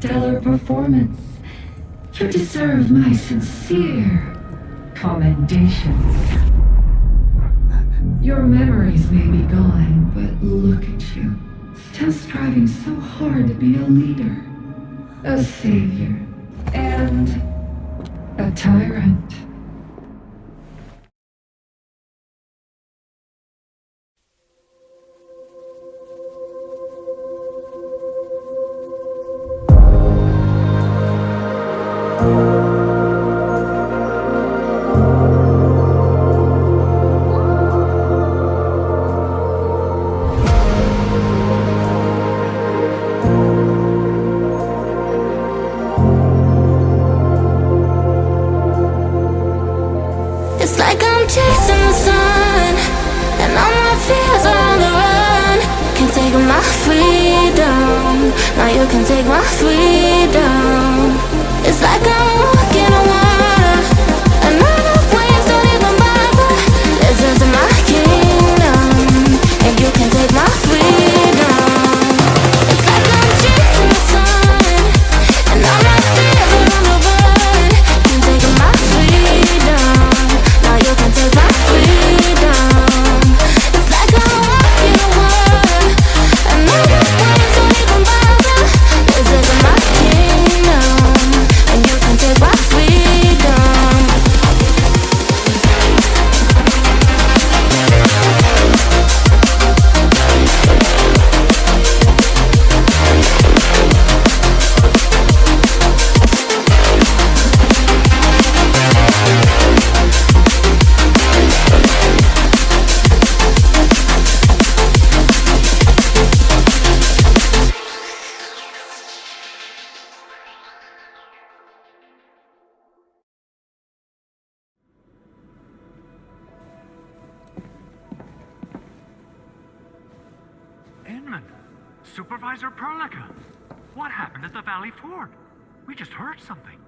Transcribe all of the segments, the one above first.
stellar performance. You deserve my sincere commendations. Your memories may be gone, but look at you. Still striving so hard to be a leader, a savior, and a tyrant. It's like I'm chasing the sun, and all my fears are on the run. Can't take my freedom, now you can take my freedom. It's like I'm walking on water, and other waves don't even bother. Listen to my kingdom, and you can take my freedom. It's like I'm chasing the sun, and all my fears are on the run. Can't take my freedom, now you can take my freedom. It's like I'm walking on water, and other waves don't even bother. Listen to my kingdom, and you can take my freedom. Inman, Supervisor Perlica, what happened at the Valley Fort? We just heard something.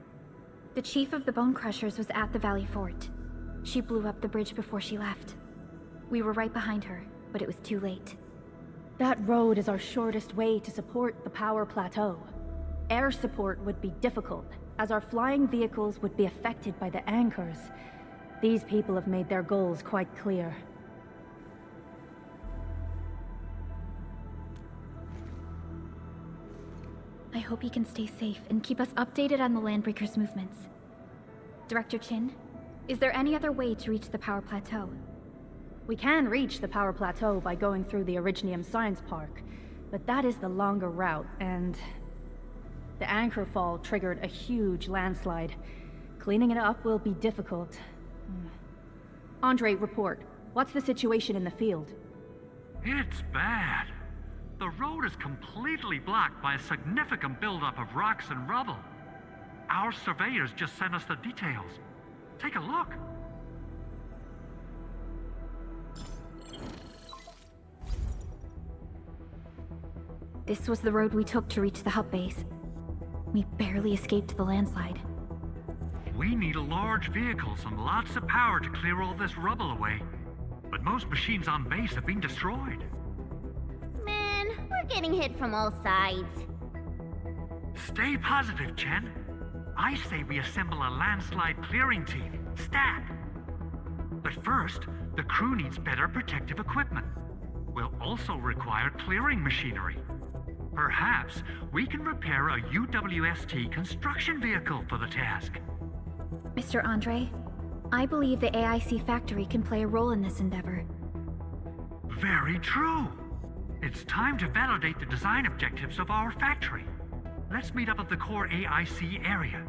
The chief of the Bone Crushers was at the Valley Fort. She blew up the bridge before she left. We were right behind her, but it was too late. That road is our shortest way to support the power plateau. Air support would be difficult, as our flying vehicles would be affected by the anchors. These people have made their goals quite clear. I hope he can stay safe and keep us updated on the Landbreakers' movements. Director Chin, is there any other way to reach the power plateau? We can reach the power plateau by going through the Originium Science Park, but that is the longer route, and the anchor fall triggered a huge landslide. Cleaning it up will be difficult. Andre, report. What's the situation in the field? It's bad. The road is completely blocked by a significant buildup of rocks and rubble. Our surveyors just sent us the details. Take a look. This was the road we took to reach the hub base. We barely escaped the landslide. We need large vehicles and lots of power to clear all this rubble away. But most machines on base have been destroyed. Man, we're getting hit from all sides. Stay positive, Chen. I say we assemble a landslide clearing team, stat. But first, the crew needs better protective equipment. We'll also require clearing machinery. Perhaps we can repair a UWST construction vehicle for the task. Mr. Andre, I believe the AIC factory can play a role in this endeavor. Very true. It's time to validate the design objectives of our factory. Let's meet up at the core AIC area.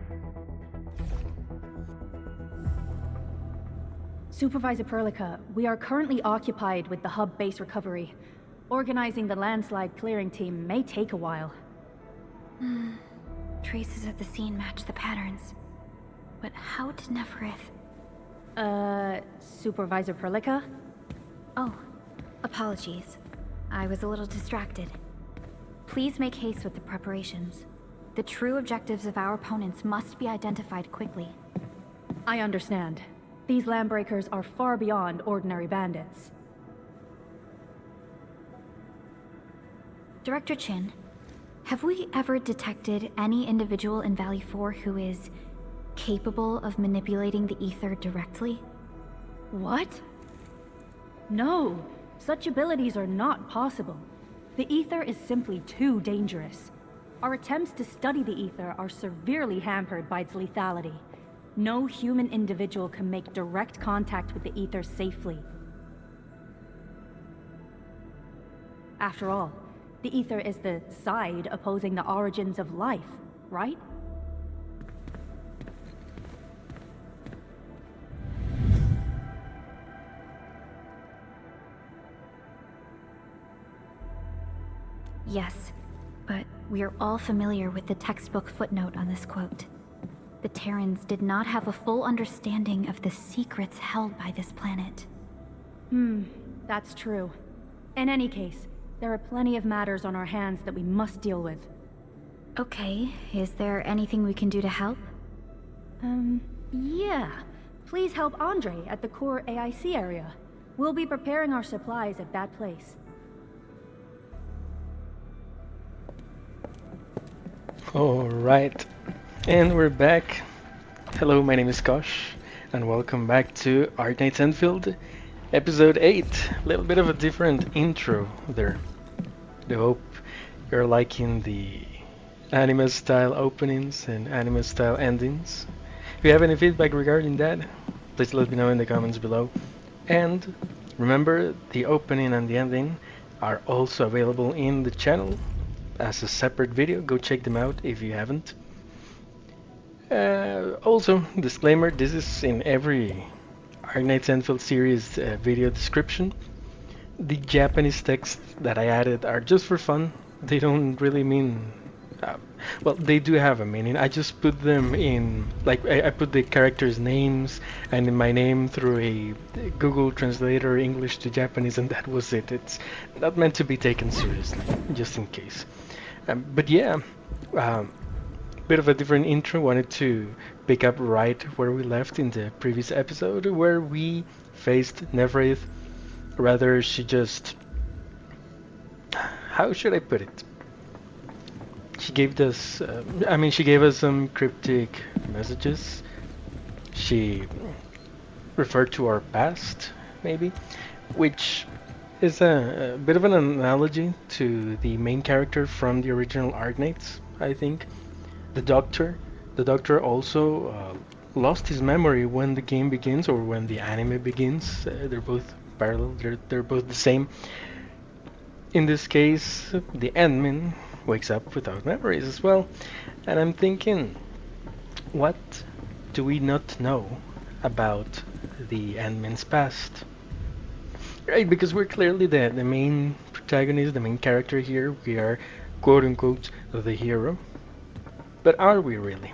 Supervisor Perlica, we are currently occupied with the hub base recovery. Organizing the landslide clearing team may take a while. Traces at the scene match the patterns. But how did Nefarith... Supervisor Perlica? Oh, apologies. I was a little distracted. Please make haste with the preparations. The true objectives of our opponents must be identified quickly. I understand. These landbreakers are far beyond ordinary bandits. Director Chin, Have we ever detected any individual in Valley 4 who is capable of manipulating the ether directly? What? No, such abilities are not possible. The ether is simply too dangerous. Our attempts to study the ether are severely hampered by its lethality. No human individual can make direct contact with the ether safely. After all, the ether is the side opposing the origins of life, right? Yes, but we are all familiar with the textbook footnote on this quote. The Terrans did not have a full understanding of the secrets held by this planet. That's true. In any case, there are plenty of matters on our hands that we must deal with. Okay, is there anything we can do to help? Yeah. Please help Andre at the core AIC area. We'll be preparing our supplies at that place. Alright, and we're back. Hello, my name is Koshxs, and welcome back to Arknights Endfield, episode 8. A little bit of a different intro there. I hope you're liking the anime style openings and anime style endings. If you have any feedback regarding that, please let me know in the comments below. And remember, the opening and the ending are also available in the channel as a separate video. Go check them out if you haven't. Also, disclaimer, this is in every Arknights Endfield series video description. The Japanese texts that I added are just for fun. They don't really mean... well, they do have a meaning. I just put them in... like, I put the characters' names and in my name through a Google translator, English to Japanese, and that was it. It's not meant to be taken seriously, just in case. But yeah, bit of a different intro. Wanted to pick up right where we left in the previous episode, where we faced Nefarith. Rather, she just... how should I put it? She gave us... she gave us some cryptic messages. She referred to our past, maybe, which is a bit of an analogy to the main character from the original Arknights, I think. The Doctor. The Doctor also lost his memory when the game begins, or when the anime begins. They're both parallel, they're both the same. In this case, the admin wakes up without memories as well. And I'm thinking, what do we not know about the admin's past? Right, because we're clearly the main protagonist, the main character here. We are, quote-unquote, the hero. But are we really?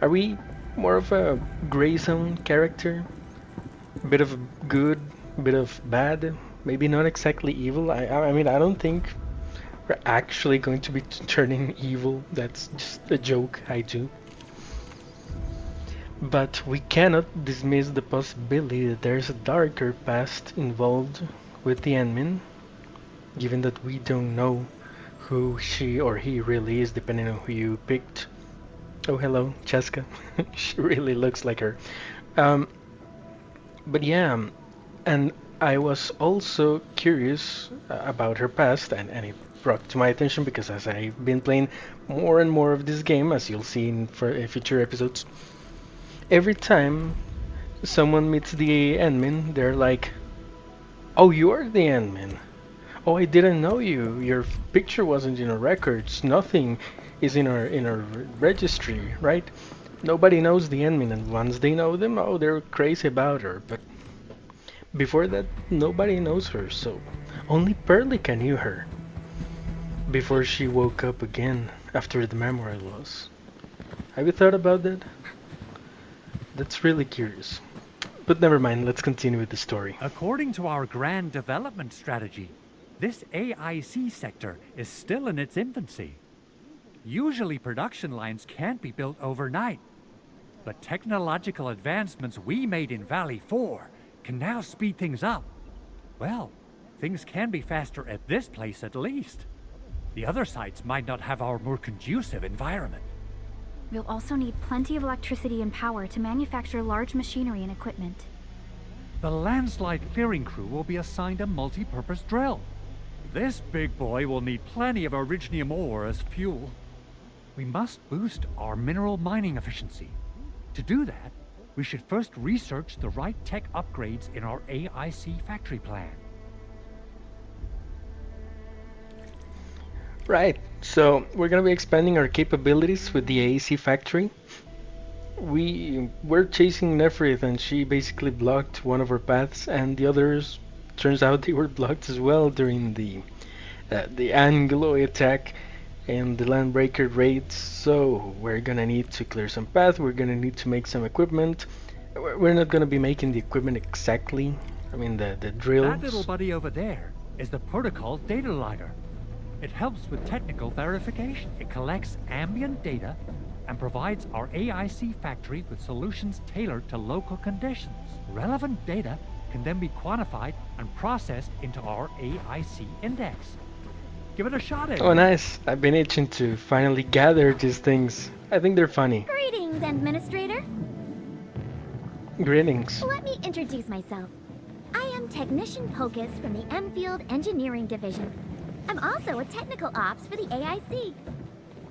Are we more of a gray zone character? A bit of good, a bit of bad, maybe not exactly evil. I mean, I don't think we're actually going to be turning evil. That's just a joke I do. But we cannot dismiss the possibility that there's a darker past involved with the admin, given that we don't know who she or he really is, depending on who you picked. Oh, hello, Cheska. She really looks like her. But yeah, and I was also curious about her past, and it brought to my attention because as I've been playing more and more of this game, as you'll see in future episodes, every time someone meets the admin, they're like, "Oh, you're the admin. Oh, I didn't know you. Your picture wasn't in our records. Nothing is in our registry, right?" Nobody knows the admin, and once they know them, oh, they're crazy about her. But before that, nobody knows her, so only Perlica knew her before she woke up again after the memory loss. Have you thought about that? That's really curious. But never mind, let's continue with the story. According to our grand development strategy, this AIC sector is still in its infancy. Usually production lines can't be built overnight, but technological advancements we made in Valley 4 can now speed things up. Well, things can be faster at this place at least. The other sites might not have our more conducive environment. We'll also need plenty of electricity and power to manufacture large machinery and equipment. The landslide clearing crew will be assigned a multi-purpose drill. This big boy will need plenty of originium ore as fuel. We must boost our mineral mining efficiency. To do that, we should first research the right tech upgrades in our AIC factory plan. Right, so we're gonna be expanding our capabilities with the AAC factory. We were chasing Nefarith and she basically blocked one of our paths, and the others, turns out they were blocked as well during the Anglo attack and the Landbreaker raids. So we're gonna need to clear some path, we're gonna need to make some equipment. We're not gonna be making the equipment exactly, I mean the drills. That little buddy over there is the protocol data logger. It helps with technical verification. It collects ambient data and provides our AIC factory with solutions tailored to local conditions. Relevant data can then be quantified and processed into our AIC index. Give it a shot, Ed. Oh nice, I've been itching to finally gather these things. I think they're funny. Greetings, Administrator. Greetings. Let me introduce myself. I am Technician Koshxs from the Endfield Engineering Division. I'm also a technical ops for the AIC.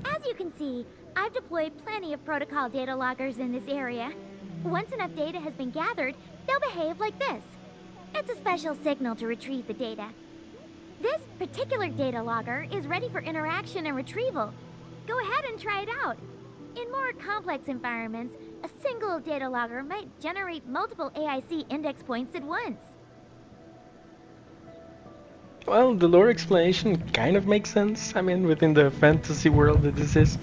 As you can see, I've deployed plenty of protocol data loggers in this area. Once enough data has been gathered, they'll behave like this. It's a special signal to retrieve the data. This particular data logger is ready for interaction and retrieval. Go ahead and try it out. In more complex environments, a single data logger might generate multiple AIC index points at once. Well, the lore explanation kind of makes sense. I mean, within the fantasy world that this is,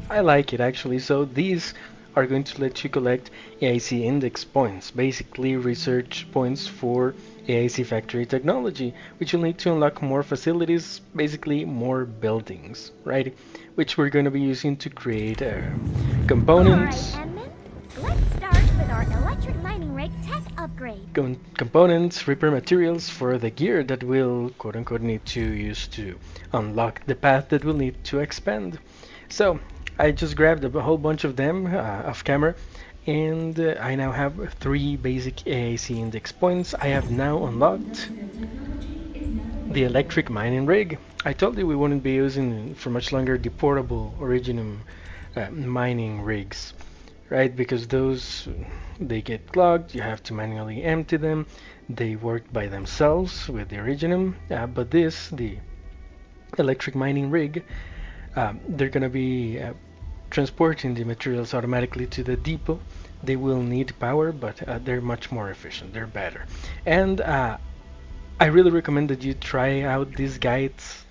I like it actually. So these are going to let you collect AIC index points, basically research points for AIC factory technology, which you'll need to unlock more facilities, basically more buildings, right? Which we're going to be using to create components. All right, Edmund. Let's start with our electric mining rig tech upgrade. Components, repair materials for the gear that we'll quote-unquote need to use to unlock the path that we'll need to expand. So I just grabbed a whole bunch of them off camera, and I now have 3 basic AIC index points. I have now unlocked the electric mining rig. I told you we wouldn't be using for much longer the portable Originium mining rigs, right? Because those, they get clogged, you have to manually empty them. They work by themselves with the Originium, but this, the electric mining rig, they're gonna be transporting the materials automatically to the depot. They will need power, but they're much more efficient, they're better. And I really recommend that you try out these guides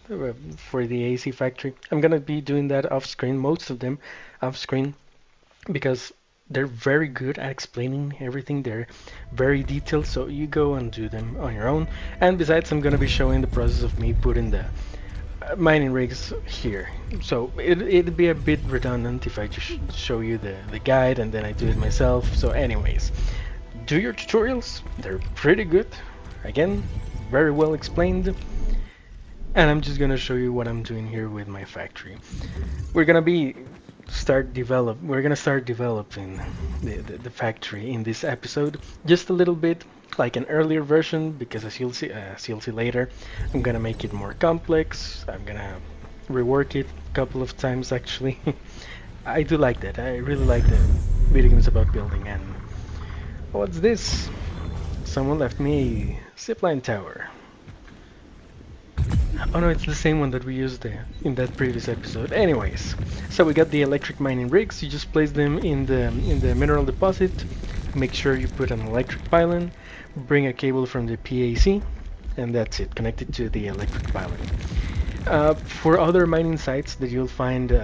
for the AC factory. I'm gonna be doing that off screen, most of them off screen, because they're very good at explaining everything. They're very detailed, so you go and do them on your own. And besides, I'm gonna be showing the process of me putting the mining rigs here, so it'd be a bit redundant if I just show you the guide and then I do it myself. So anyways, do your tutorials, they're pretty good, again, very well explained. And I'm just gonna show you what I'm doing here with my factory. We're gonna start developing the factory in this episode just a little bit, like an earlier version, because as you'll see later, I'm gonna make it more complex. I'm gonna rework it a couple of times actually. I do like that. I really like the video games about building. And what's this? Someone left me a zipline tower. Oh no, it's the same one that we used in that previous episode. Anyways, so we got the electric mining rigs. You just place them in the mineral deposit. Make sure you put an electric pylon. Bring a cable from the PAC, and that's it. Connect it to the electric pylon. For other mining sites that you'll find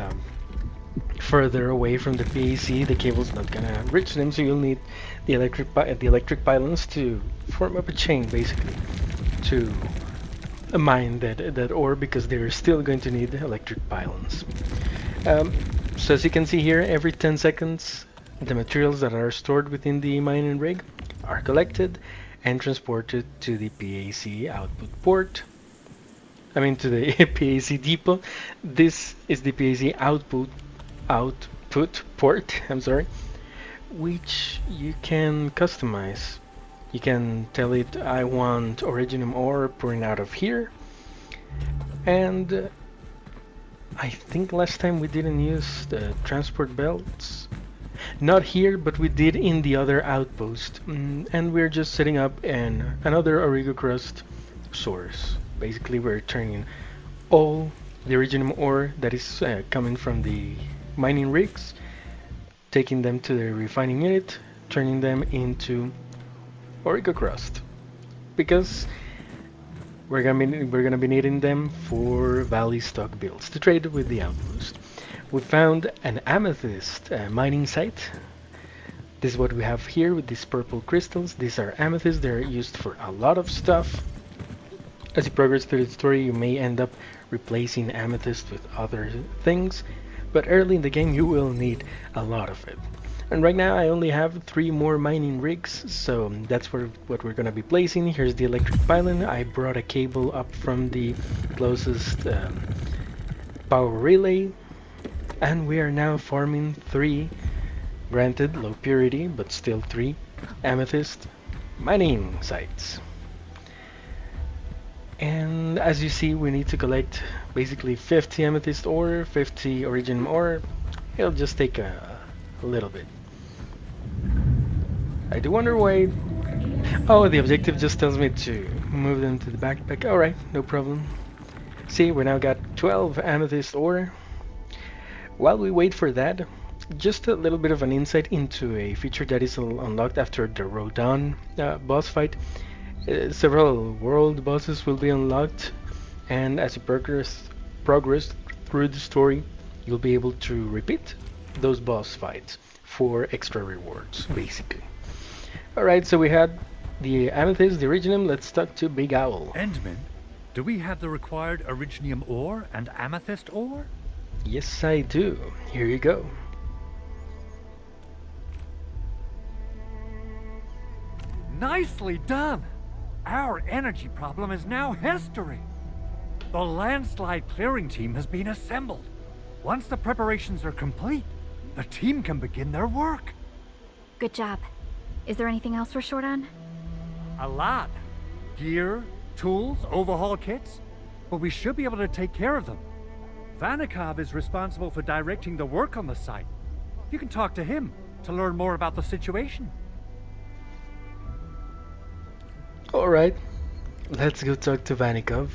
further away from the PAC, the cable's not gonna reach them, so you'll need the electric pylons to form up a chain, basically, to mine that ore, because they're still going to need electric pylons. So as you can see here, every 10 seconds the materials that are stored within the mining rig are collected and transported to the PAC output port. I mean to the PAC depot. This is the PAC output port, I'm sorry, which you can customize. You can tell it I want Originium ore pouring out of here, and I think last time we didn't use the transport belts. Not here, but we did in the other outpost. And we're just setting up another Origo Crust source. Basically, we're turning all the Originium ore that is coming from the mining rigs, taking them to the refining unit, turning them into Origo Crust. Because we're gonna be needing them for Valley stock builds to trade with the outpost. We found an amethyst mining site. This is what we have here with these purple crystals. These are amethysts. They're used for a lot of stuff. As you progress through the story, you may end up replacing amethyst with other things, but early in the game you will need a lot of it. And right now I only have 3 more mining rigs, so that's what we're gonna be placing. Here's the electric pylon. I brought a cable up from the closest power relay, and we are now farming 3, granted low purity, but still 3 amethyst mining sites. And as you see, we need to collect basically 50 amethyst ore, 50 origin ore. It'll just take a little bit. I do wonder why. Oh, the objective just tells me to move them to the backpack. Alright, no problem. See, we now got 12 amethyst ore. While we wait for that, just a little bit of an insight into a feature that is unlocked after the Rodan boss fight. Several world bosses will be unlocked, and as you progress through the story, you'll be able to repeat those boss fights for extra rewards, basically. Alright, so we had the amethyst, the originium. Let's talk to Big Owl. Endman, do we have the required originium ore and amethyst ore? Yes, I do. Here you go. Nicely done! Our energy problem is now history. The landslide clearing team has been assembled. Once the preparations are complete, the team can begin their work. Good job. Is there anything else we're short on? A lot. Gear, tools, overhaul kits. But we should be able to take care of them. Vanikov is responsible for directing the work on the site. You can talk to him to learn more about the situation. Alright, let's go talk to Vanikov.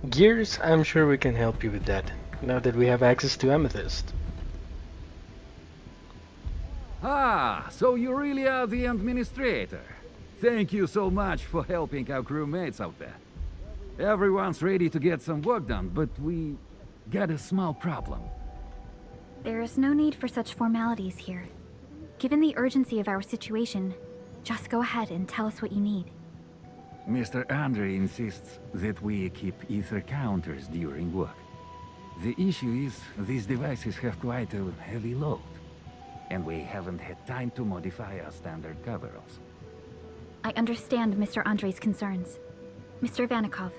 Gears, I'm sure we can help you with that, now that we have access to amethyst. Ah, so you really are the administrator. Thank you so much for helping our crewmates out there. Everyone's ready to get some work done, but we got a small problem. There is no need for such formalities here. Given the urgency of our situation, just go ahead and tell us what you need. Mr. Andre insists that we keep ether counters during work. The issue is, these devices have quite a heavy load, and we haven't had time to modify our standard coveralls. I understand Mr. Andre's concerns. Mr. Vanikov,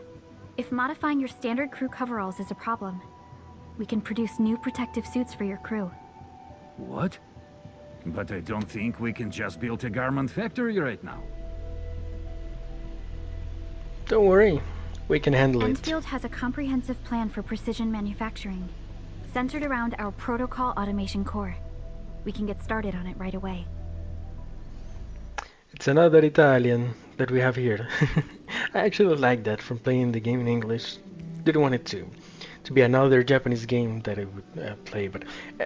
if modifying your standard crew coveralls is a problem, we can produce new protective suits for your crew. What? But I don't think we can just build a garment factory right now. Don't worry, we can handle it. Endfield has a comprehensive plan for precision manufacturing, centered around our protocol automation core. We can get started on it right away. It's another Italian that we have here. I actually like that from playing the game in English. Didn't want it to be another Japanese game that I would play, but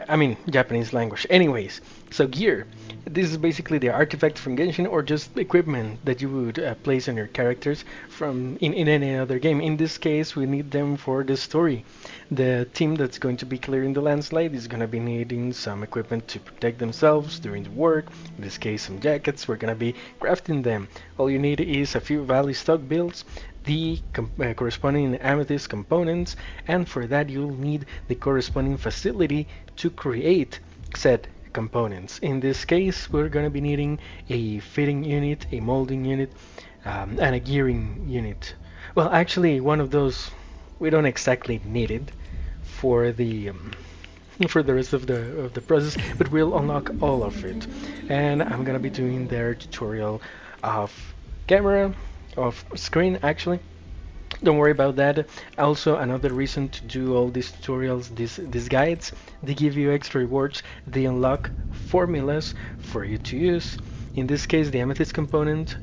I mean Japanese language. Anyways, so gear. This is basically the artifact from Genshin, or just equipment that you would place on your characters from in any other game. In this case, we need them for the story. The team that's going to be clearing the landslide is going to be needing some equipment to protect themselves during the work. In this case, some jackets. We're going to be crafting them. All you need is a few Valley stock builds, the corresponding amethyst components, and for that you'll need the corresponding facility to create said components. In this case, we're going to be needing a fitting unit, a molding unit, and a gearing unit. Well, actually, one of those we don't exactly need it for the for the rest of the process, but we'll unlock all of it. And I'm gonna be doing their tutorial of camera, of screen actually. Don't worry about that. Also, another reason to do all these tutorials, these guides, they give you extra rewards. They unlock formulas for you to use. In this case, the amethyst component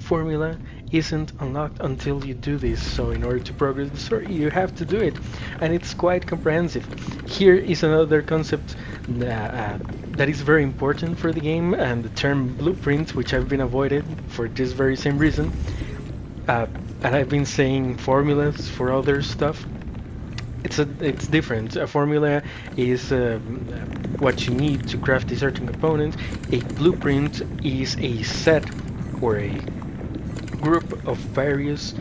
formula isn't unlocked until you do this. So in order to progress the story, you have to do it, and it's quite comprehensive. Here is another concept that is very important for the game, and the term blueprint, which I've been avoided for this very same reason. And I've been saying formulas for other stuff. It's different. A formula is what you need to craft a certain component. A blueprint is a set or a group of various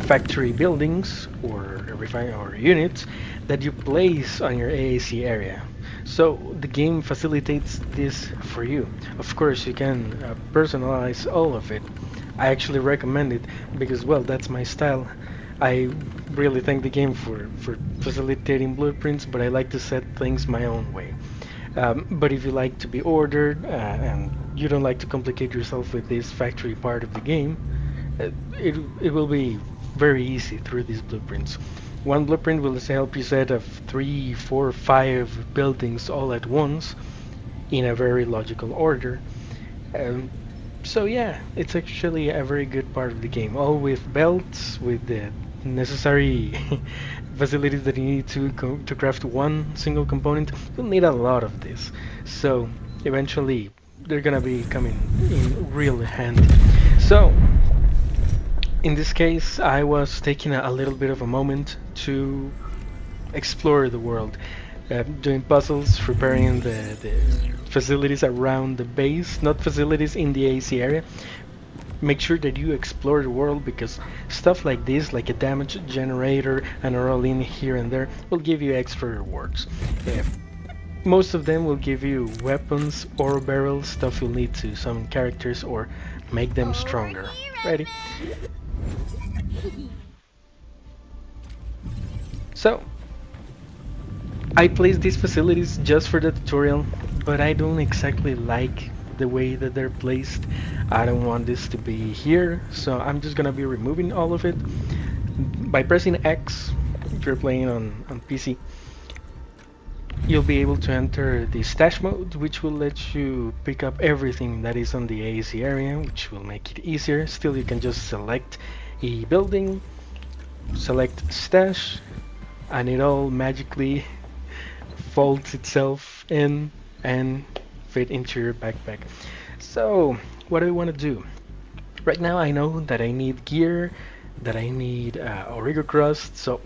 factory buildings or units that you place on your AAC area. So the game facilitates this for you. Of course, you can personalize all of it. I actually recommend it because, well, that's my style. I really thank the game for facilitating blueprints, but I like to set things my own way. But if you like to be ordered and you don't like to complicate yourself with this factory part of the game, it will be very easy through these blueprints. One blueprint will help you set of 3, 4, 5 buildings all at once in a very logical order. So yeah, it's actually a very good part of the game, all with belts, with the necessary facilities that you need to craft one single component. You'll need a lot of this, so eventually they're gonna be coming in real handy. So in this case, I was taking a little bit of a moment to explore the world, doing puzzles, repairing the facilities around the base, not facilities in the AC area. Make sure that you explore the world, because stuff like this, like a damage generator and a roll in here and there, will give you extra rewards. Most of them will give you weapons or barrels, stuff you'll need to summon characters or make them stronger. Ready? So I placed these facilities just for the tutorial, but I don't exactly like the way that they're placed. I don't want this to be here, so I'm just gonna be removing all of it. By pressing X, if you're playing on PC, you'll be able to enter the stash mode, which will let you pick up everything that is on the AAC area, which will make it easier. Still, you can just select a building, select stash, and it all magically folds itself in and fit into your backpack. So what do I want to do? Right now I know that I need gear, that I need Origo crust, so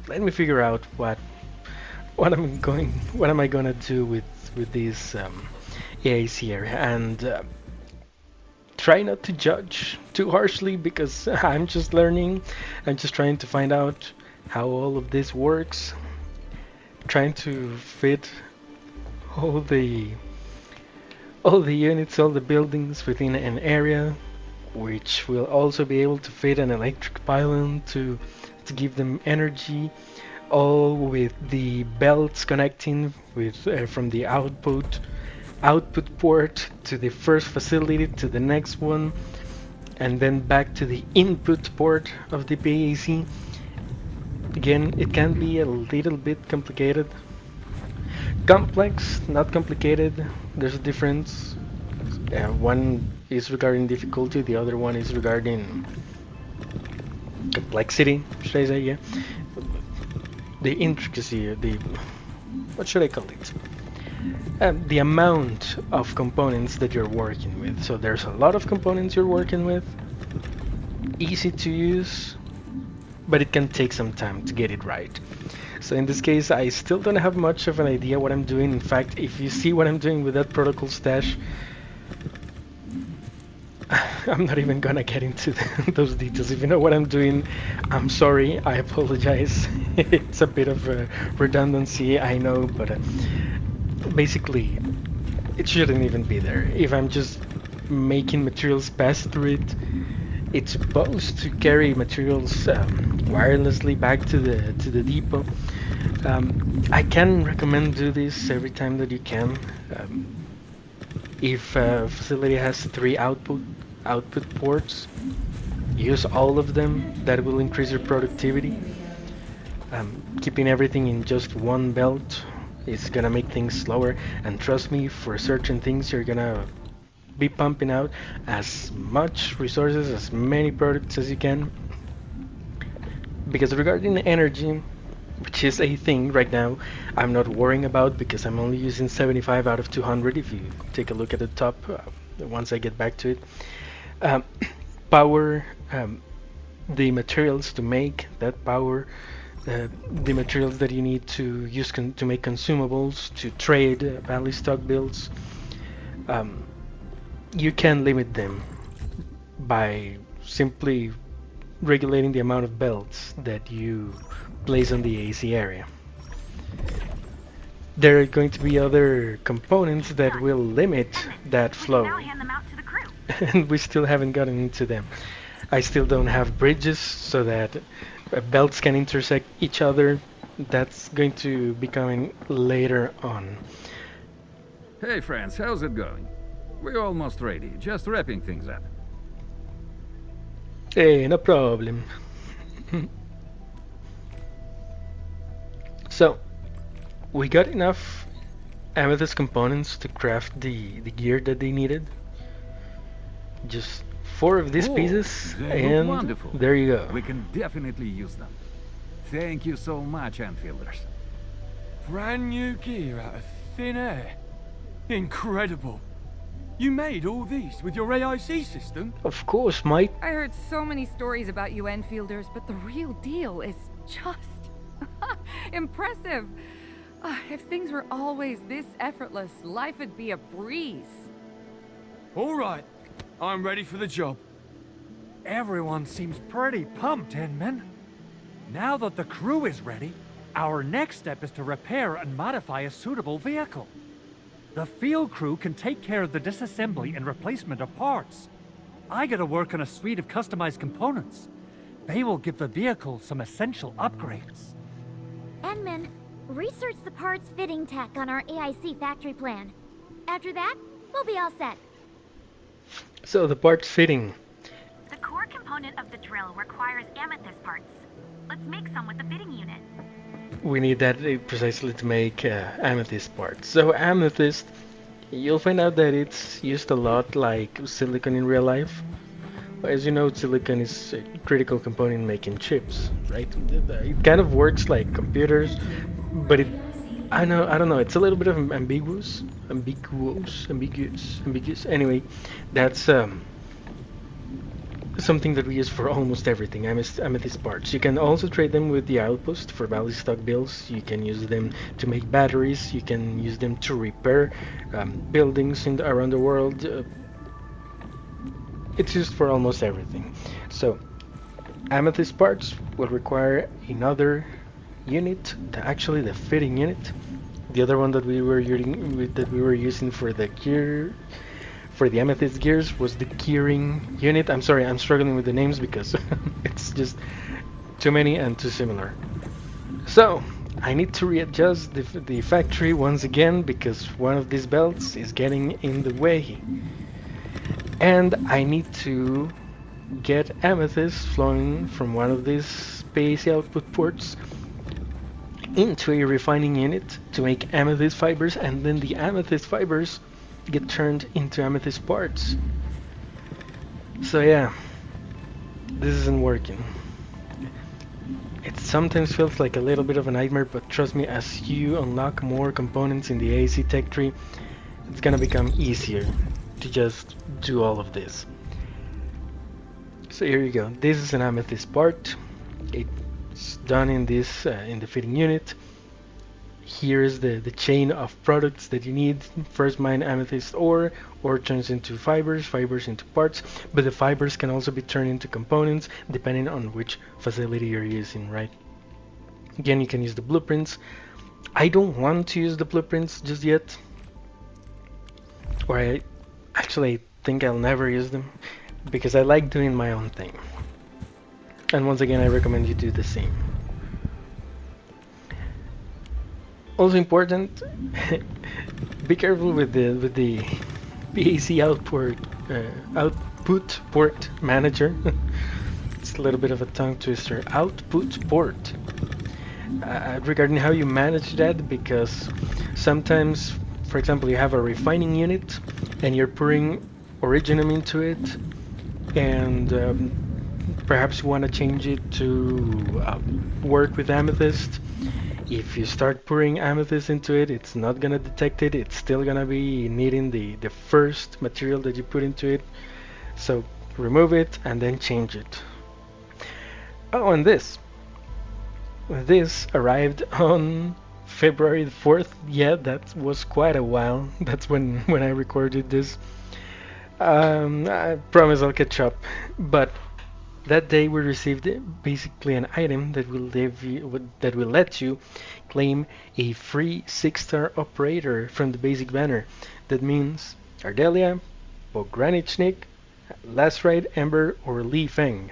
let me figure out what am I gonna do with this AAC area, and try not to judge too harshly, because I'm just learning. I'm just trying to find out how all of this works, trying to fit all the units, all the buildings within an area, which will also be able to fit an electric pylon to give them energy, all with the belts connecting with from the output port to the first facility to the next one, and then back to the input port of the PAC. Again, it can be a little bit complicated. Complex, not complicated. There's a difference. One is regarding difficulty, the other one is regarding complexity, should I say, yeah. The intricacy, what should I call it? The amount of components that you're working with. So there's a lot of components you're working with, easy to use, but it can take some time to get it right. So in this case, I still don't have much of an idea what I'm doing. In fact, if you see what I'm doing with that protocol stash, I'm not even gonna get into those details. If you know what I'm doing, I'm sorry, I apologize. It's a bit of a redundancy, I know, but basically it shouldn't even be there. If I'm just making materials pass through it, It's supposed to carry materials wirelessly back to the depot. I can recommend do this every time that you can. If a facility has 3 output ports, use all of them. That will increase your productivity. Keeping everything in just one belt is gonna make things slower, and trust me, for certain things you're gonna be pumping out as much resources, as many products as you can. Because regarding the energy, which is a thing right now, I'm not worrying about because I'm only using 75 out of 200 if you take a look at the top once I get back to it. Power, the materials to make that power, the materials that you need to use to make consumables, to trade valley stock builds, you can limit them by simply regulating the amount of belts that you place on the AC area. There are going to be other components that will limit that flow, and we still haven't gotten into them. I still don't have bridges so that belts can intersect each other. That's going to be coming later on. Hey friends, how's it going? We're almost ready, just wrapping things up. Hey, no problem. So, we got enough amethyst components to craft the gear that they needed. Just 4 of these pieces, and wonderful. There you go. We can definitely use them. Thank you so much, Enfielders. Brand new gear out of thin air. Incredible. You made all these with your AIC system? Of course, mate. I heard so many stories about you Enfielders, but the real deal is just impressive. If things were always this effortless, life would be a breeze. All right, I'm ready for the job. Everyone seems pretty pumped, Inman. Now that the crew is ready, our next step is to repair and modify a suitable vehicle. The field crew can take care of the disassembly and replacement of parts. I gotta work on a suite of customized components. They will give the vehicle some essential upgrades. Enman, research the parts fitting tech on our AIC factory plan. After that, we'll be all set. So the parts fitting. The core component of the drill requires amethyst parts. Let's make some with the fitting unit. We need that precisely to make amethyst parts. So amethyst, you'll find out that it's used a lot like silicon in real life. As you know, silicon is a critical component in making chips, right? It kind of works like computers, but I don't know, it's a little bit of ambiguous. Anyway, that's something that we use for almost everything, amethyst parts. You can also trade them with the outpost for valley stock builds. You can use them to make batteries. You can use them to repair buildings around the world. It's used for almost everything. So amethyst parts will require another unit, actually the fitting unit. The other one that we were using for the gear, for the amethyst gears, was the gearing unit. I'm sorry, I'm struggling with the names because it's just too many and too similar. So I need to readjust the factory once again because one of these belts is getting in the way. And I need to get amethyst flowing from one of these space output ports into a refining unit to make amethyst fibers, and then the amethyst fibers get turned into amethyst parts. So yeah, this isn't working. It sometimes feels like a little bit of a nightmare, but trust me, as you unlock more components in the AC tech tree, it's gonna become easier to just do all of this. So here you go. This is an amethyst part. It's done in this in the fitting unit. Here is the chain of products that you need. First mine amethyst ore turns into fibers into parts, but the fibers can also be turned into components depending on which facility you're using, right? Again, you can use the blueprints. I don't want to use the blueprints just yet, or I actually think I'll never use them. because I like doing my own thing. And once again, I recommend you do the same. Also important, be careful with the PAC output port manager. It's a little bit of a tongue twister. Output port. Regarding how you manage that, because sometimes, for example, you have a refining unit and you're pouring originum into it, and perhaps you want to change it to work with amethyst. If you start pouring amethyst into it, it's not gonna detect it. It's still gonna be needing the first material that you put into it. So remove it and then change it. Oh, and this arrived on February the 4th. Yeah, that was quite a while. That's when I recorded this. I promise I'll catch up. But that day we received basically an item that will let you claim a free 6-star operator from the basic banner. That means Ardelia, Pogranichnik, Lasrite, Ember, or Li Feng.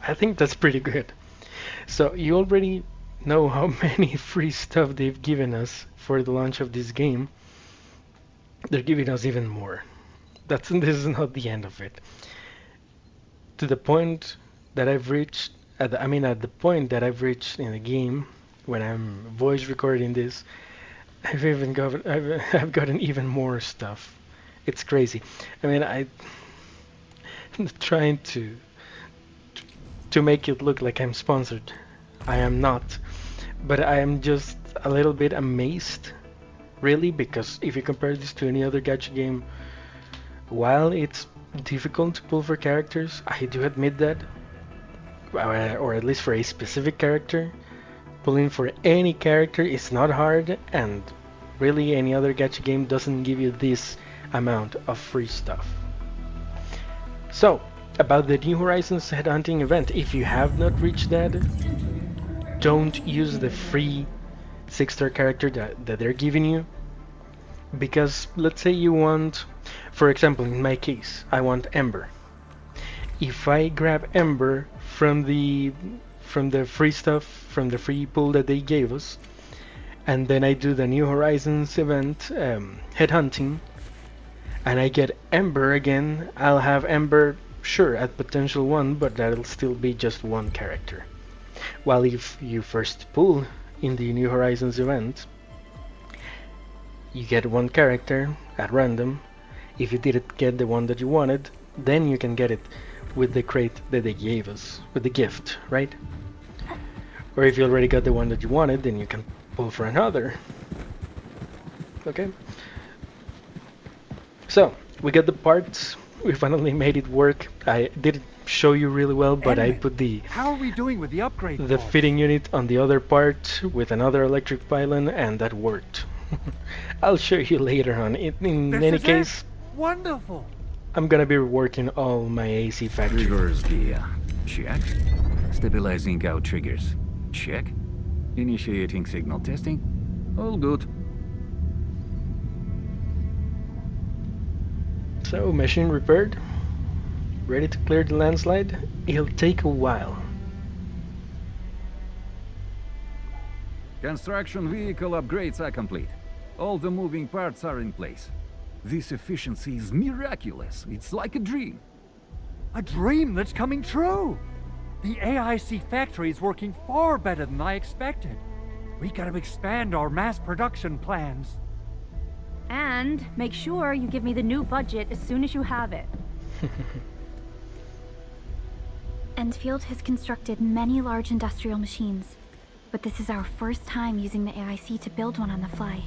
I think that's pretty good. So you already know how many free stuff they've given us for the launch of this game. They're giving us even more. This is not the end of it. To the point that I've reached, at the point that I've reached in the game, when I'm voice recording this, I've gotten even more stuff. It's crazy. I mean, I'm trying to make it look like I'm sponsored. I am not, but I am just a little bit amazed, really, because if you compare this to any other gacha game, while it's difficult to pull for characters, I do admit that, or at least for a specific character, pulling for any character is not hard, and really any other gacha game doesn't give you this amount of free stuff. So, about the New Horizons headhunting event, if you have not reached that, don't use the free 6-star character that they're giving you, because let's say you want, for example, in my case, I want Ember. If I grab Ember from the free stuff, from the free pool that they gave us, and then I do the New Horizons event headhunting, and I get Ember again, I'll have Ember, sure, at potential 1, but that'll still be just one character. While if you first pull in the New Horizons event, you get one character at random. If you didn't get the one that you wanted, then you can get it with the crate that they gave us, with the gift, right? Or if you already got the one that you wanted, then you can pull for another. Okay? So, we got the parts. We finally made it work. I didn't show you really well, but I put how are we doing with the upgrade? The fitting unit on the other part with another electric pylon, and that worked. I'll show you later on. In any case, wonderful. I'm gonna be working all my AC factory. Triggers gear. Check. Stabilizing out triggers. Check. Initiating signal testing. All good. So, machine repaired. Ready to clear the landslide? It'll take a while. Construction vehicle upgrades are complete. All the moving parts are in place. This efficiency is miraculous. It's like a dream. A dream that's coming true. The AIC factory is working far better than I expected. We gotta expand our mass production plans. And make sure you give me the new budget as soon as you have it. Endfield has constructed many large industrial machines, but this is our first time using the AIC to build one on the fly.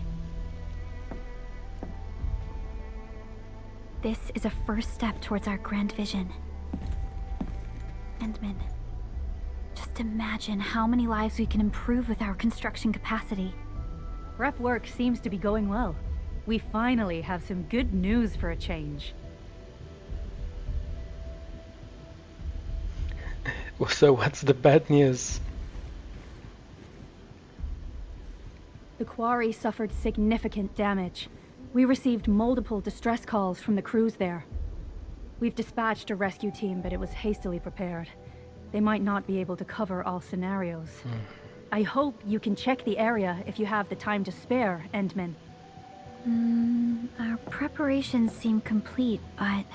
This is a first step towards our grand vision. Endman, just imagine how many lives we can improve with our construction capacity. Prep work seems to be going well. We finally have some good news for a change. So what's the bad news? The quarry suffered significant damage. We received multiple distress calls from the crews there. We've dispatched a rescue team, but it was hastily prepared. They might not be able to cover all scenarios. I hope you can check the area if you have the time to spare, Endman. Our preparations seem complete, but...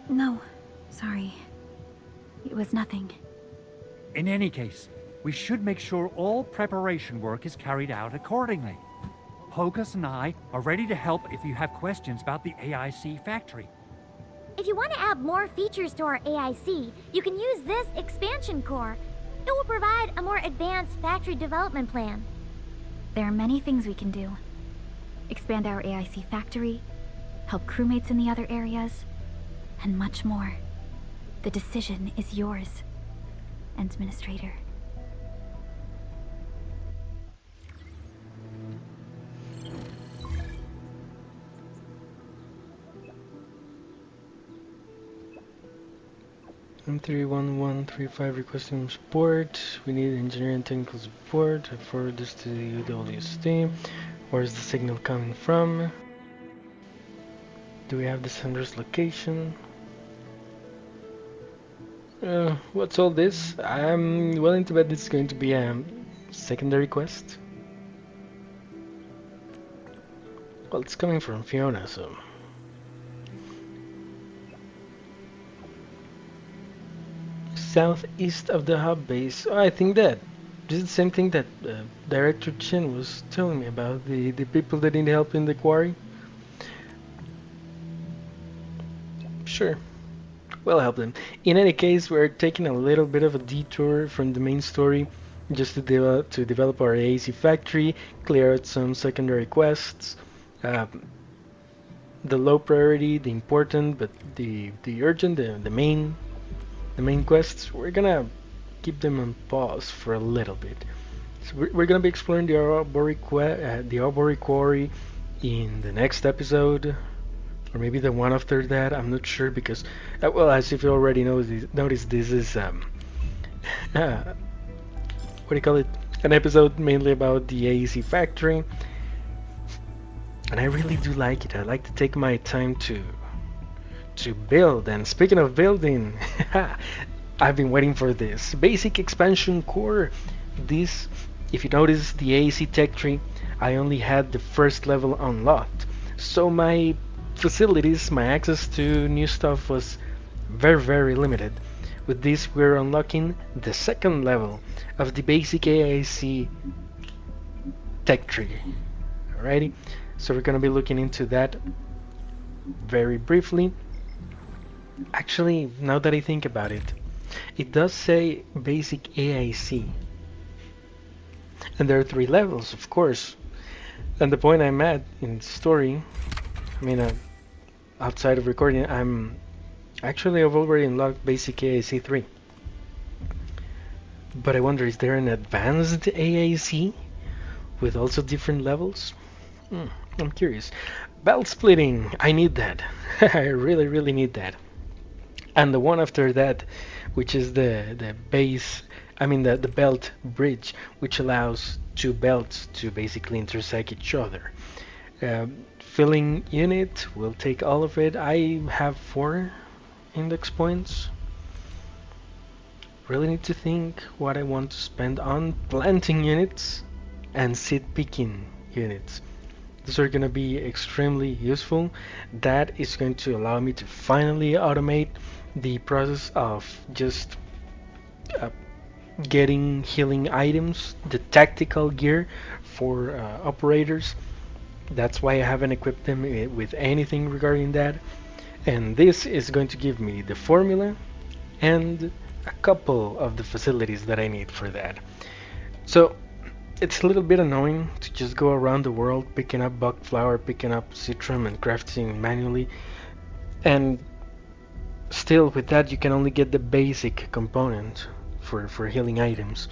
No, sorry. It was nothing. In any case, we should make sure all preparation work is carried out accordingly. Koshxs and I are ready to help if you have questions about the AIC factory. If you want to add more features to our AIC, you can use this expansion core. It will provide a more advanced factory development plan. There are many things we can do. Expand our AIC factory, help crewmates in the other areas, and much more. The decision is yours, Administrator. M31135 requesting support. We need engineering and technical support. I forward this to the UWST. Where is the signal coming from? Do we have the sender's location? What's all this? I'm willing to bet this is going to be a secondary quest. Well, it's coming from Fiona, so... Southeast of the hub base. Oh, I think that this is the same thing that Director Chin was telling me about, the people that need help in the quarry. Sure, we'll help them. In any case, we're taking a little bit of a detour from the main story just to develop our AAC factory, clear out some secondary quests. The low priority, the important, but the urgent, the main quests, we're gonna keep them on pause for a little bit. So we're gonna be exploring the Arbory Quarry in the next episode, or maybe the one after that. I'm not sure because, well, as if you already noticed, this is what do you call it? An episode mainly about the AEC factory, and I really do like it. I like to take my time to build. And speaking of building, I've been waiting for this basic expansion core. This, if you notice the AAC tech tree, I only had the first level unlocked, so my facilities, my access to new stuff was very limited. With this, we're unlocking the second level of the basic AAC tech tree. Alrighty, so we're gonna be looking into that very briefly. Actually, now that I think about it, it does say basic AIC, and there are 3 levels, of course. And the point I'm at in the story, I mean, outside of recording, I've already unlocked basic AIC 3. But I wonder, is there an advanced AIC with also different levels? I'm curious. Belt splitting, I need that. I really need that. And the one after that, which is the belt bridge, which allows 2 belts to basically intersect each other. Filling unit will take all of it. I have 4 index points. Really need to think what I want to spend on planting units and seed picking units. These are going to be extremely useful. That is going to allow me to finally automate the process of just getting healing items, the tactical gear for operators. That's why I haven't equipped them with anything regarding that. And this is going to give me the formula and a couple of the facilities that I need for that. So it's a little bit annoying to just go around the world picking up bug flower, picking up citrum and crafting manually, and still with that you can only get the basic component for healing items.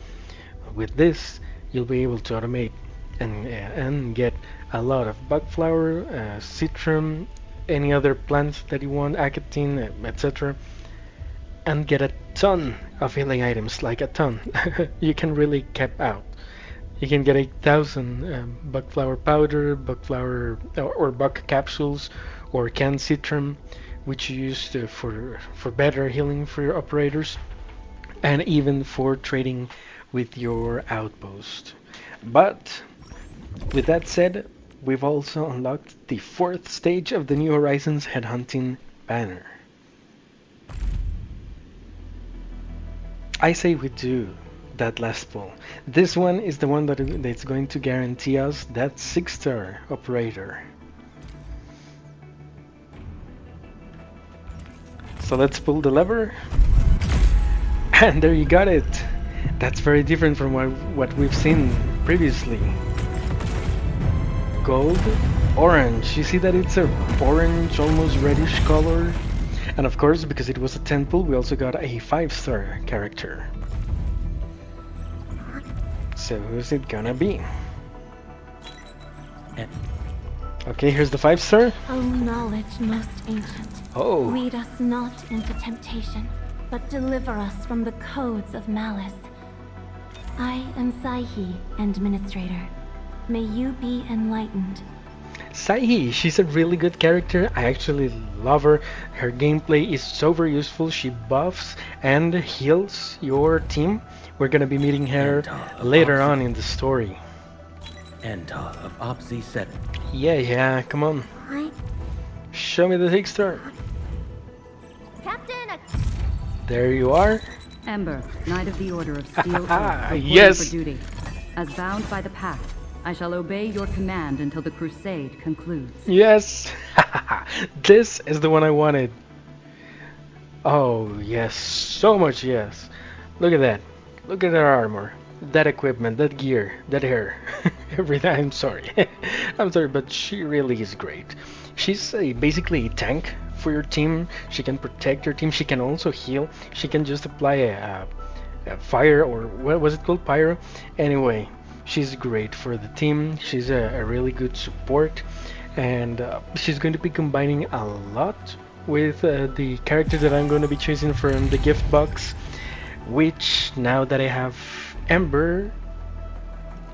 With this you'll be able to automate and get a lot of bug flower, citrum, any other plants that you want, acetine, etc., and get a ton of healing items, like a ton. You can really cap out. You can get 8,000 buck flower powder, buck flower or buck capsules, or canned citrum, which you use for better healing for your operators, and even for trading with your outpost. But with that said, we've also unlocked the 4th stage of the New Horizons headhunting banner. I say we do that last pull. This one is the one that's going to guarantee us that 6-star operator. So let's pull the lever, and there you got it. That's very different from what we've seen previously. Gold, orange. You see that it's a orange, almost reddish color. And of course, because it was a 10 pull, we also got a 5-star character. So who's it gonna be? Okay, here's the 5-star. O knowledge most ancient, Oh, lead us not into temptation, but deliver us from the codes of malice. I am Saihi, Administrator. May you be enlightened. Saihi, she's a really good character. I actually love her. Her gameplay is so very useful. She buffs and heals your team. We're gonna be meeting her later on in the story. Enta of Opsi said. Yeah, come on. Show me the 6-star. Captain, There you are. Ember, Knight of the Order of Steel Oath, reporting Yes. for duty. As bound by the Pact, I shall obey your command until the crusade concludes. Yes. This is the one I wanted. Oh, yes. So much yes. Look at that. Look at her armor. That equipment, that gear, that hair. Everything. I'm sorry. I'm sorry, but she really is great. She's basically a tank for your team. She can protect your team. She can also heal. She can just apply a fire, or what was it called? Pyro. Anyway, she's great for the team. She's a really good support, and she's going to be combining a lot with the characters that I'm going to be choosing from the gift box, which now that I have Ember,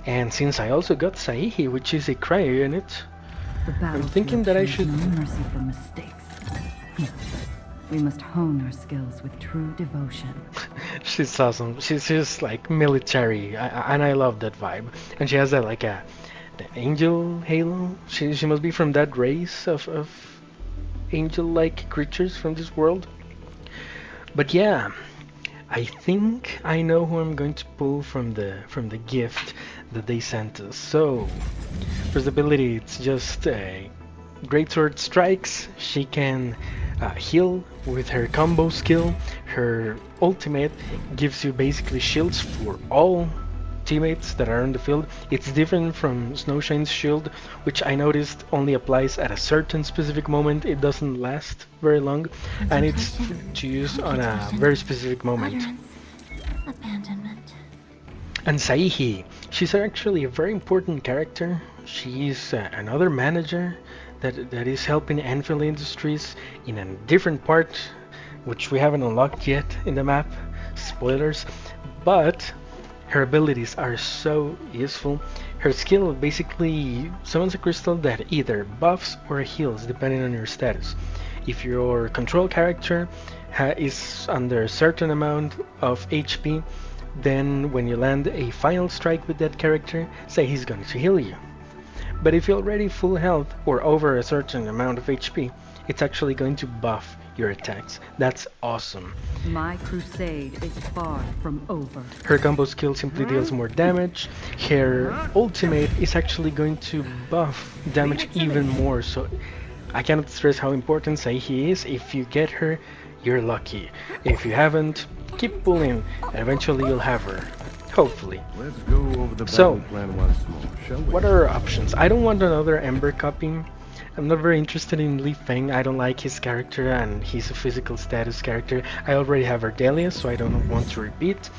and since I also got Saihi, which is a cryo unit, I'm thinking that I should... No mercy for mistakes. We must hone our skills with true devotion. She's awesome. She's just like military, and I love that vibe. And she has that like the angel halo. She must be from that race of angel-like creatures from this world. But yeah, I think I know who I'm going to pull from the gift that they sent us. So, first ability, it's just Greatsword Strikes. She can heal with her combo skill. Her ultimate gives you basically shields for all teammates that are on the field. It's different from Snowshine's shield, which I noticed only applies at a certain specific moment. It doesn't last very long, and it's to use on a very specific moment. abandonment. And Saihi, she's actually a very important character. She's another manager that is helping Anvil Industries in a different part, which we haven't unlocked yet in the map. Spoilers. But her abilities are so useful. Her skill basically summons a crystal that either buffs or heals depending on your status. If your control character is under a certain amount of HP, then when you land a final strike with that character, say he's going to heal you. But if you're already full health or over a certain amount of HP, it's actually going to buff your attacks. That's awesome. My crusade is far from over. Her combo skill simply deals more damage. Her ultimate is actually going to buff damage even more, so I cannot stress how important Saihi is. If you get her, you're lucky. If you haven't, keep pulling, and eventually you'll have her. Hopefully. Let's go over the So, battle plan once more, shall we? what are our options? I don't want another Ember copy. I'm not very interested in Li Feng. I don't like his character, and he's a physical status character. I already have Ardelia, so I don't want to repeat.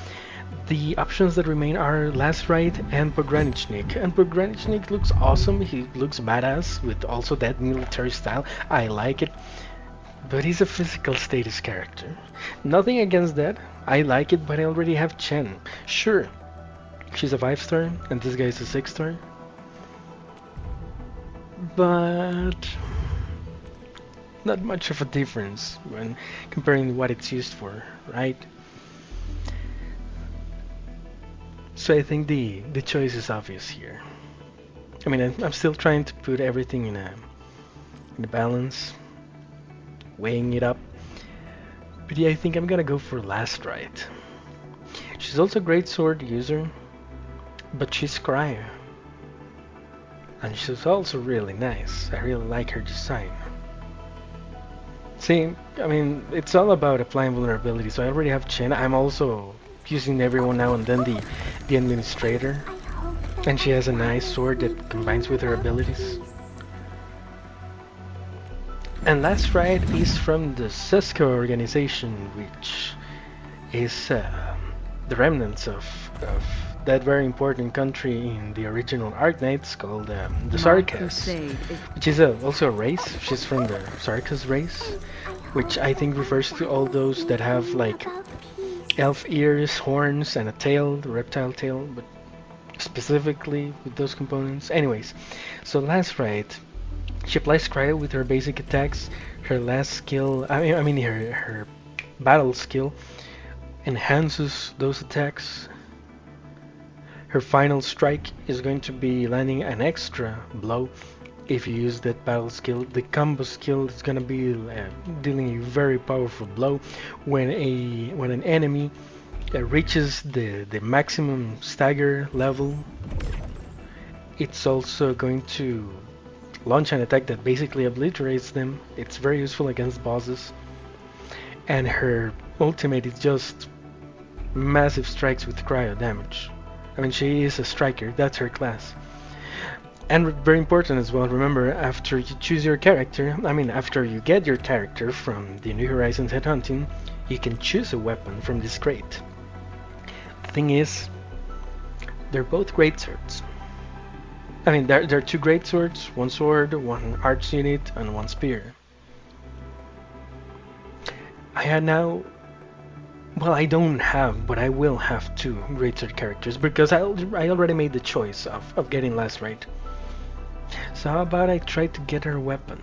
The options that remain are Last Rite and Pogranichnik. And Pogranichnik looks awesome. He looks badass with also that military style. I like it. But he's a physical status character. Nothing against that. I like it, but I already have Chen. Sure, She's a 5-star, and this guy's a 6-star. But not much of a difference when comparing what it's used for, right? So I think the choice is obvious here. I mean, I'm still trying to put everything in a balance, weighing it up. But yeah, I think I'm gonna go for Last Rite. She's also a great sword user, but she's cryo. And she's also really nice. I really like her design. See, I mean, it's all about applying vulnerability. So I already have Chen. I'm also using every now and then the administrator. And she has a nice sword that combines with her abilities. And Last Rite is from the Cisco organization, which is the remnants of that very important country in the original Arknights called the Koshxs, which is also a race. She's from the Koshxs race, which I think refers to all those that have like elf ears, horns, and a tail, the reptile tail, but specifically with those components. Anyways, so Last Rite, she applies cryo with her basic attacks. Her last skill, I mean her battle skill, enhances those attacks. Her final strike is going to be landing an extra blow if you use that battle skill. The combo skill is going to be dealing a very powerful blow when an enemy reaches the maximum stagger level. It's also going to launch an attack that basically obliterates them. It's very useful against bosses. And her ultimate is just massive strikes with cryo damage. I mean, she is a striker, that's her class. And very important as well, remember, after you choose your character, after you get your character from the New Horizons Headhunting, you can choose a weapon from this crate. The thing is, they're both great swords. I mean, there are two great swords, one sword, one arch unit, and one spear. I don't have, but I will have 2 greatsword characters because I already made the choice of getting Last Rite. So how about I try to get her weapon?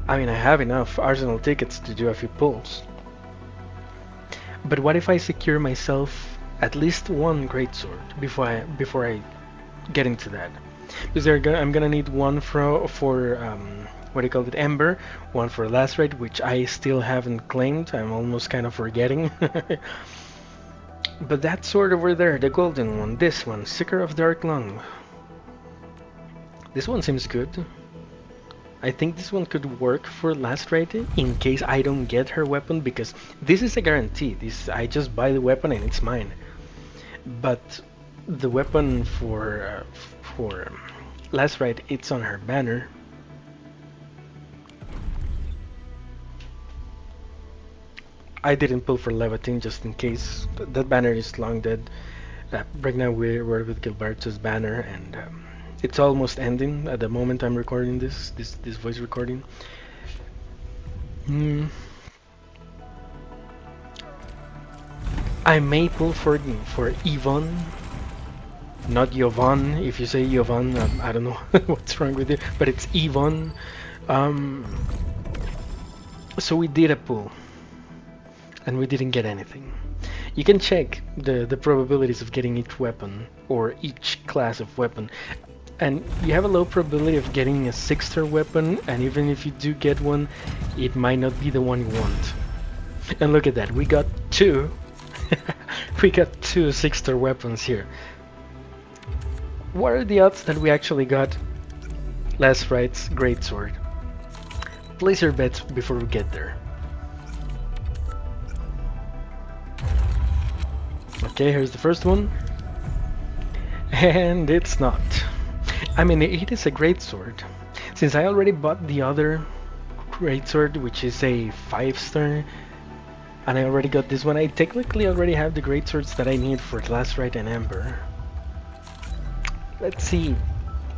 I mean, I have enough arsenal tickets to do a few pulls. But what if I secure myself at least 1 greatsword before I get into that? Because I'm gonna need one for what do you call it, Ember, one for Last Rite, which I still haven't claimed. I'm almost kind of forgetting. But that sword over there, the golden one, this one, Seeker of Dark Lung. This one seems good. I think this one could work for Last Rite in case I don't get her weapon, because this is a guarantee. I just buy the weapon and it's mine. But the weapon for Last Rite, it's on her banner. I didn't pull for Leviathan just in case. That banner is long dead. Right now we're with Gilberto's banner, and it's almost ending at the moment I'm recording this voice recording. I may pull for Yvonne, not Jovan. If you say Jovan, I don't know what's wrong with you, but it's Yvonne. So we did a pull, and we didn't get anything. You can check the probabilities of getting each weapon, or each class of weapon, and you have a low probability of getting a 6-star weapon, and even if you do get one, it might not be the one you want. And look at that, we got 2. We got 2 6-star weapons here. What are the odds that we actually got Last Rite's greatsword? Place your bets before we get there. Okay, here's the first one. And it's not. I mean, it is a greatsword. Since I already bought the other greatsword, which is a 5-star, and I already got this one, I technically already have the greatswords that I need for Last Rite and Ember. Let's see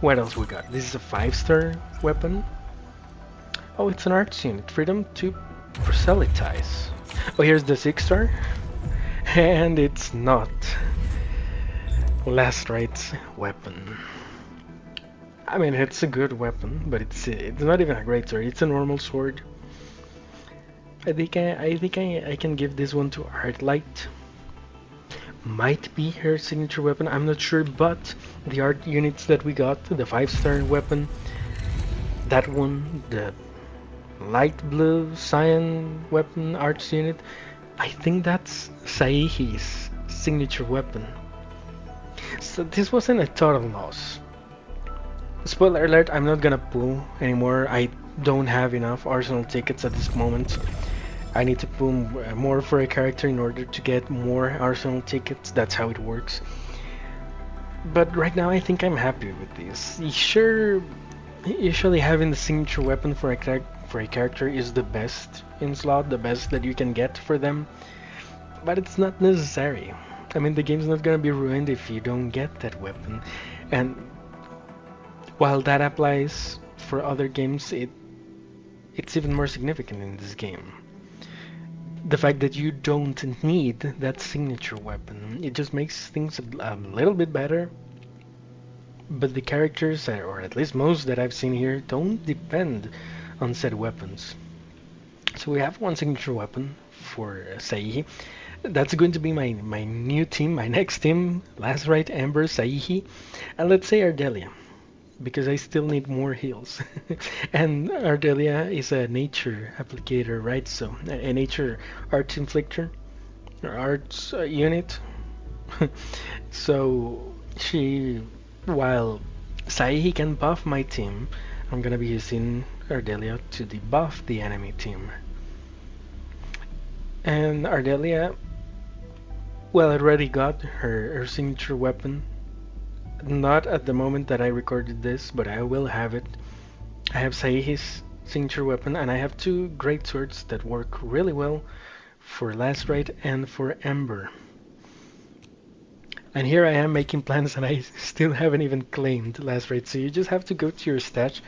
what else we got. This is a 5-star weapon. Oh, it's an arts unit. Freedom to proselytize. Oh, here's the 6-star. And it's not Last Right's weapon. I mean, it's a good weapon, but it's not even a great sword. It's a normal sword. I think I can give this one to Arknight. Might be her signature weapon, I'm not sure, but the art units that we got, the 5-star weapon, that one, the light blue cyan weapon arts unit, I think that's Saihi's signature weapon. So this wasn't a total loss. Spoiler alert, I'm not gonna pull anymore. I don't have enough arsenal tickets at this moment. I need to pull more for a character in order to get more arsenal tickets. That's how it works. But right now I think I'm happy with this. Sure, usually having the signature weapon for a character is the best in slot, the best that you can get for them. But it's not necessary. I mean, the game's not gonna be ruined if you don't get that weapon. And while that applies for other games, it's even more significant in this game. The fact that you don't need that signature weapon, it just makes things a little bit better. But the characters, or at least most that I've seen here, don't depend on said weapons. So we have one signature weapon for Saihi. That's going to be my new team, my next team. Last Right, Amber, Saihi, and let's say Ardelia, because I still need more heals. And Ardelia is a nature applicator, right? So a nature arts inflictor or arts unit. So while Saihi can buff my team, I'm gonna be using Ardelia to debuff the enemy team. And Ardelia, well, I already got her signature weapon. Not at the moment that I recorded this, but I will have it. I have Saihi's signature weapon, and I have 2 great swords that work really well for Last Right and for Ember. And here I am making plans, and I still haven't even claimed Last Right. So you just have to go to your stash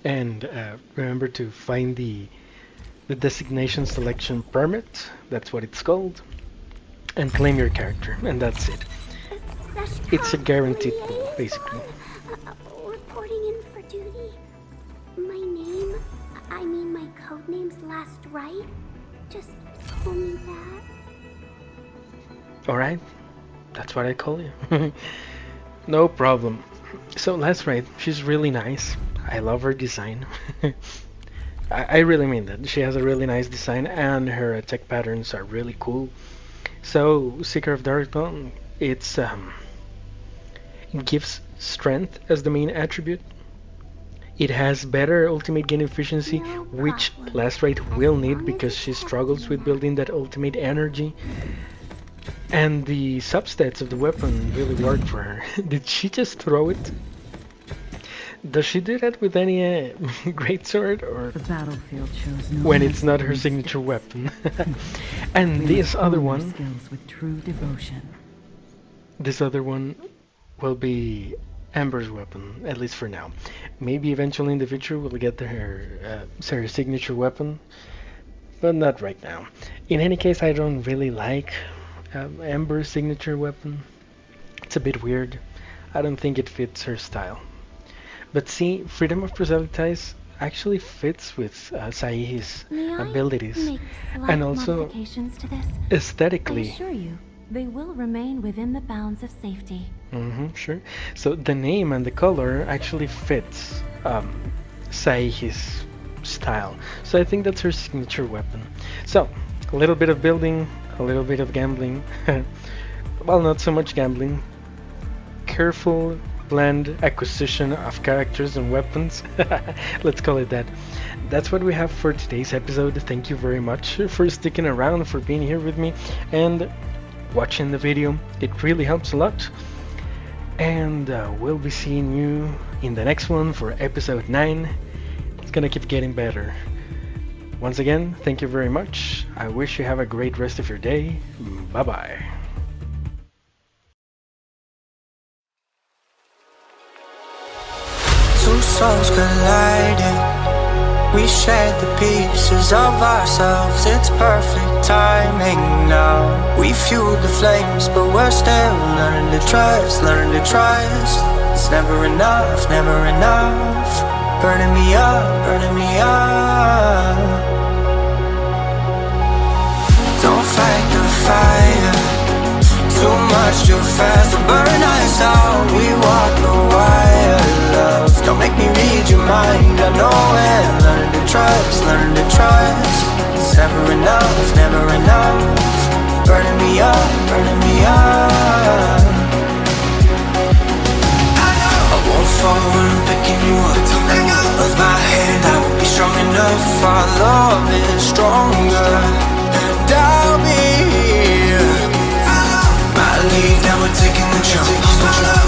and remember to find the designation selection permit. That's what it's called, and claim your character, and that's it. It's a guaranteed pull, basically. Reporting in for duty. My codename's Last Right. Just call me that. Alright, that's what I call you. No problem. So Last Right, she's really nice. I love her design. I really mean that. She has a really nice design, and her attack patterns are really cool. So Seeker of Darkdawn, it gives strength as the main attribute. It has better ultimate gain efficiency, which Last Right will need because she struggles with building that ultimate energy. And the substats of the weapon really work for her. Did she just throw it? Does she do that with any greatsword, or the battlefield shows no when it's not her signature weapon? And this other one, skills with true devotion. This other one will be Amber's weapon, at least for now. Maybe eventually in the future we'll get her signature weapon, but not right now. In any case, I don't really like Amber's signature weapon. It's a bit weird. I don't think it fits her style. But see, Freedom of Proselytize actually fits with Saihi's abilities, and also to this? aesthetically. I assure you, they will remain within the bounds of safety. Sure. So the name and the color actually fits Saihi's style. So I think that's her signature weapon. So a little bit of building, a little bit of gambling. Well, not so much gambling. Careful planned acquisition of characters and weapons. Let's call it that. That's what we have for today's episode. Thank you very much for sticking around, for being here with me and watching the video. It really helps a lot. And we'll be seeing you in the next one for episode 9. It's gonna keep getting better. Once again, thank you very much. I wish you have a great rest of your day. Bye bye. Two souls colliding, we shared the pieces. pieces of ourselves. It's perfect timing now. We fueled the flames, but we're still learning to trust, learning to trust. It's never enough, never enough. Burning me up, burning me up. Don't fight the fire, too much, too fast to burn us out. We walk the wire, love. Don't make me read your mind, I know it. Learning to trust, learning to trust. It's never enough, never enough. Burning me up, burning me up. I won't fall when I'm picking you up. Of my hand, I will be strong enough. Our love is stronger, and I'll be here. My lead, now we're taking the jump.